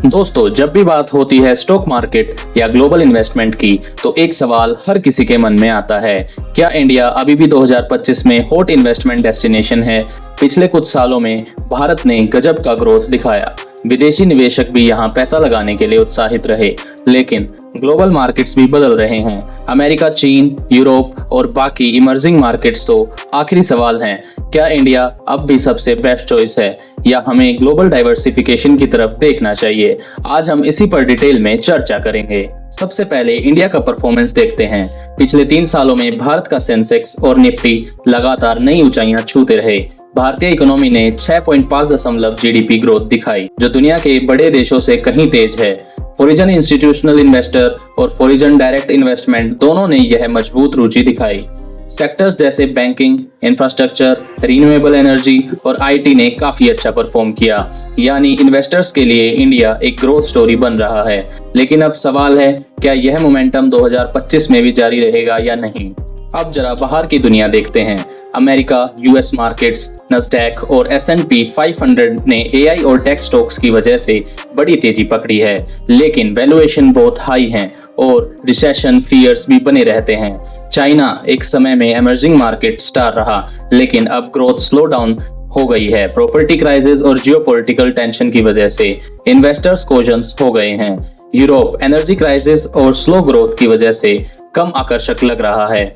दोस्तों, जब भी बात होती है स्टॉक मार्केट या ग्लोबल इन्वेस्टमेंट की, तो एक सवाल हर किसी के मन में आता है, क्या इंडिया अभी भी 2025 में हॉट इन्वेस्टमेंट डेस्टिनेशन है? पिछले कुछ सालों में भारत ने गजब का ग्रोथ दिखाया, विदेशी निवेशक भी यहाँ पैसा लगाने के लिए उत्साहित रहे, लेकिन ग्लोबल मार्केट्स भी बदल रहे हैं। अमेरिका, चीन, यूरोप और बाकी इमर्जिंग मार्केट्स। तो आखिरी सवाल है, क्या इंडिया अब भी सबसे बेस्ट चॉइस है या हमें ग्लोबल डाइवर्सिफिकेशन की तरफ देखना चाहिए? आज हम इसी पर डिटेल में चर्चा करेंगे। सबसे पहले इंडिया का परफॉर्मेंस देखते हैं। पिछले 3 सालों में भारत का सेंसेक्स और निफ्टी लगातार नई ऊंचाइयां छूते रहे। भारतीय इकोनॉमी ने 6.5 जीडीपी ग्रोथ दिखाई, जो दुनिया के बड़े देशों से कहीं तेज है। फॉरेन इंस्टीट्यूशनल इन्वेस्टर और फॉरेन डायरेक्ट इन्वेस्टमेंट दोनों ने यह मजबूत रुचि दिखाई। सेक्टर्स जैसे बैंकिंग, इंफ्रास्ट्रक्चर, रिन्यूएबल एनर्जी और आईटी ने काफी अच्छा परफॉर्म किया, यानी इन्वेस्टर्स के लिए इंडिया एक ग्रोथ स्टोरी बन रहा है। लेकिन अब सवाल है, क्या यह मोमेंटम 2025 में भी जारी रहेगा या नहीं? अब जरा बाहर की दुनिया देखते हैं। अमेरिका, यूएस मार्केट्स, नस्डैक और S&P 500 ने एआई और टेक स्टॉक्स की वजह से बड़ी तेजी पकड़ी है, लेकिन वैल्यूएशन बहुत हाई हैं और रिसेशन फियर्स भी बने रहते हैं। चाइना एक समय में इमर्जिंग मार्केट स्टार रहा, लेकिन अब ग्रोथ स्लो डाउन हो गई है। प्रॉपर्टी क्राइसिस और जियोपॉलिटिकल टेंशन की वजह से इन्वेस्टर्स कॉशन्स हो गए हैं। यूरोप एनर्जी क्राइसिस और स्लो ग्रोथ की वजह से कम आकर्षक लग रहा है।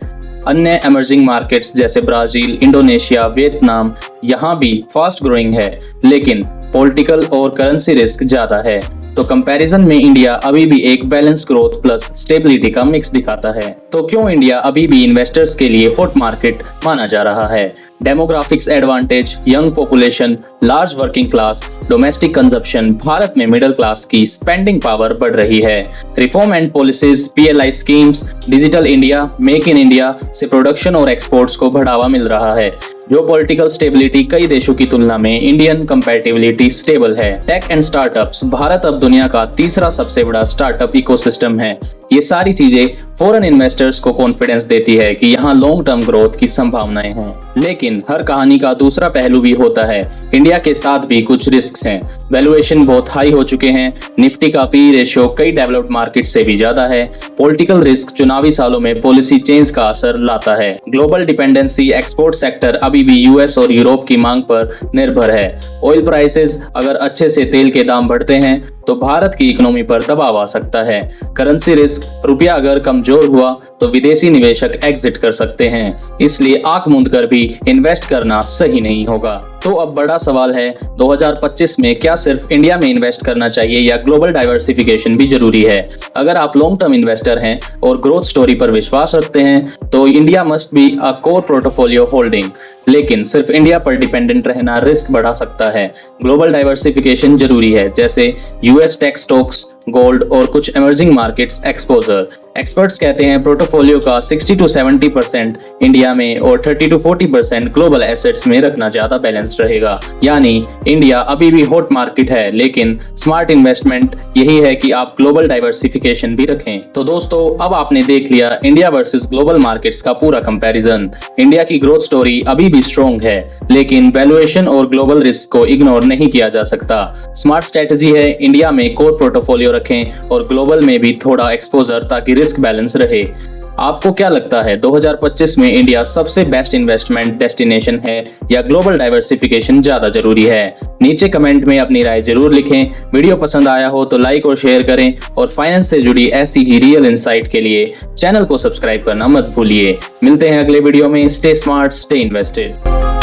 अन्य इमर्जिंग मार्केट्स जैसे ब्राजील, इंडोनेशिया, वियतनाम यहाँ भी फास्ट ग्रोइंग है, लेकिन पॉलिटिकल और करेंसी रिस्क ज्यादा है। तो कंपैरिजन में इंडिया अभी भी एक बैलेंस्ड ग्रोथ प्लस स्टेबिलिटी का मिक्स दिखाता है। तो क्यों इंडिया अभी भी इन्वेस्टर्स के लिए हॉट मार्केट माना जा रहा है? Demographics advantage, young population, large working class, domestic consumption, Bharat में मिडिल क्लास की स्पेंडिंग पावर बढ़ रही है। Reform and policies, PLI schemes, digital India, make in India से प्रोडक्शन और एक्सपोर्ट्स को बढ़ावा मिल रहा है। जो पॉलिटिकल स्टेबिलिटी कई देशों की तुलना में इंडियन कंपैरेटिवली स्टेबल है। टेक एंड स्टार्टअप्स, भारत अब दुनिया का तीसरा सबसे बड़ा स्टार्टअप इकोसिस्टम है। ये सारी चीजें फॉरेन इन्वेस्टर्स को कॉन्फिडेंस देती है कि यहाँ लॉन्ग टर्म ग्रोथ की संभावनाएं हैं। लेकिन हर कहानी का दूसरा पहलू भी होता है। इंडिया के साथ भी कुछ रिस्क हैं। वैल्यूएशन बहुत हाई हो चुके हैं। निफ्टी का PE रेशियो कई डेवलप्ड मार्केट से भी ज्यादा है। पॉलिटिकल रिस्क, चुनावी सालों में पॉलिसी चेंज का असर लाता है। ग्लोबल डिपेंडेंसी, एक्सपोर्ट सेक्टर अभी भी यूएस और यूरोप की मांग पर निर्भर है। ऑयल प्राइसेस, अगर अच्छे से तेल के दाम बढ़ते हैं तो भारत की इकोनॉमी पर दबाव आ सकता है। करेंसी रिस्क, रुपया अगर कमजोर हुआ तो विदेशी निवेशक एग्जिट कर सकते हैं, इसलिए आंख मूंद कर भी इन्वेस्ट करना सही नहीं होगा। तो अब बड़ा सवाल है, 2025 में क्या सिर्फ इंडिया में इन्वेस्ट करना चाहिए या ग्लोबल डाइवर्सिफिकेशन भी जरूरी है? अगर आप लॉन्ग टर्म इन्वेस्टर हैं और ग्रोथ स्टोरी पर विश्वास रखते हैं तो India must be a core portfolio holding, लेकिन सिर्फ इंडिया पर डिपेंडेंट रहना रिस्क बढ़ा सकता है। ग्लोबल डाइवर्सिफिकेशन जरूरी है, जैसे यूएस टेक स्टॉक्स, गोल्ड और कुछ इमर्जिंग मार्केट्स एक्सपोजर। एक्सपर्ट्स कहते हैं पोर्टफोलियो का 60 to 70% इंडिया में और 30 to 40% ग्लोबल एसेट्स में रखना ज्यादा बैलेंस्ड रहेगा। यानी इंडिया अभी भी हॉट मार्केट है, लेकिन स्मार्ट इन्वेस्टमेंट यही है कि आप ग्लोबल डाइवर्सिफिकेशन भी रखें। तो दोस्तों, अब आपने देख लिया इंडिया वर्सेस ग्लोबल मार्केट्स का पूरा कंपैरिजन। इंडिया की ग्रोथ स्टोरी अभी भी स्ट्रॉन्ग है, लेकिन वैल्यूएशन और ग्लोबल रिस्क को इग्नोर नहीं किया जा सकता। स्मार्ट स्ट्रेटजी है, इंडिया में कोर पोर्टफोलियो रखें और ग्लोबल में भी थोड़ा एक्सपोजर, ताकि रिस्क बैलेंस रहे। आपको क्या लगता है, 2025 में इंडिया सबसे बेस्ट इन्वेस्टमेंट डेस्टिनेशन है या ग्लोबल डाइवर्सिफिकेशन ज्यादा जरूरी है? नीचे कमेंट में अपनी राय जरूर लिखें। वीडियो पसंद आया हो तो लाइक और शेयर करें और फाइनेंस से जुड़ी ऐसी ही रियल इंसाइट के लिए चैनल को सब्सक्राइब करना मत भूलिए। मिलते हैं अगले वीडियो में। Stay smart, stay invested.